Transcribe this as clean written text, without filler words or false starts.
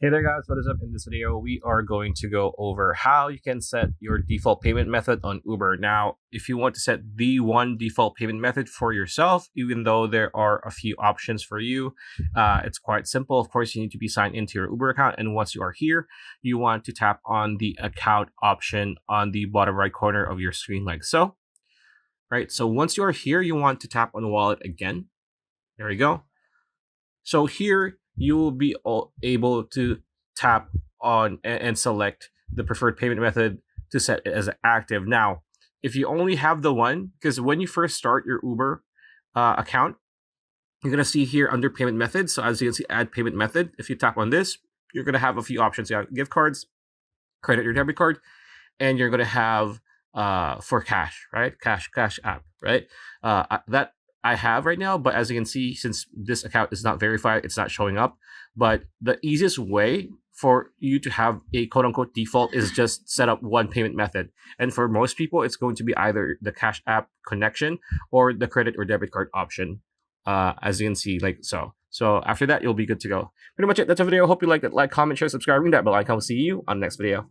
Hey there guys, what is up? In this video, we are going to go over how you can set your default payment method on Uber. Now, if you want to set the one default payment method for yourself, even though there are a few options for you, it's quite simple. Of course, you need to be signed into your Uber account. And once you are here, you want to tap on the account option on the bottom right corner of your screen like so. Right, so once you are here, you want to tap on wallet again. There we go. So here, you will be able to tap on and select the preferred payment method to set it as active. Now, if you only have the one, because when you first start your Uber account, you're going to see here under payment method. So as you can see, add payment method. If you tap on this, you're going to have a few options. You have gift cards, credit or debit card, and you're going to have for cash, right? Cash app, right? That I have right now, but as you can see, since this account is not verified, it's not showing up. But the easiest way for you to have a quote unquote default is just set up one payment method. And for most people, it's going to be either the cash app connection or the credit or debit card option, as you can see, like so. So after that, you'll be good to go. Pretty much it. That's a video. Hope you liked it. Like, comment, share, subscribe, ring that bell icon. We'll see you on the next video.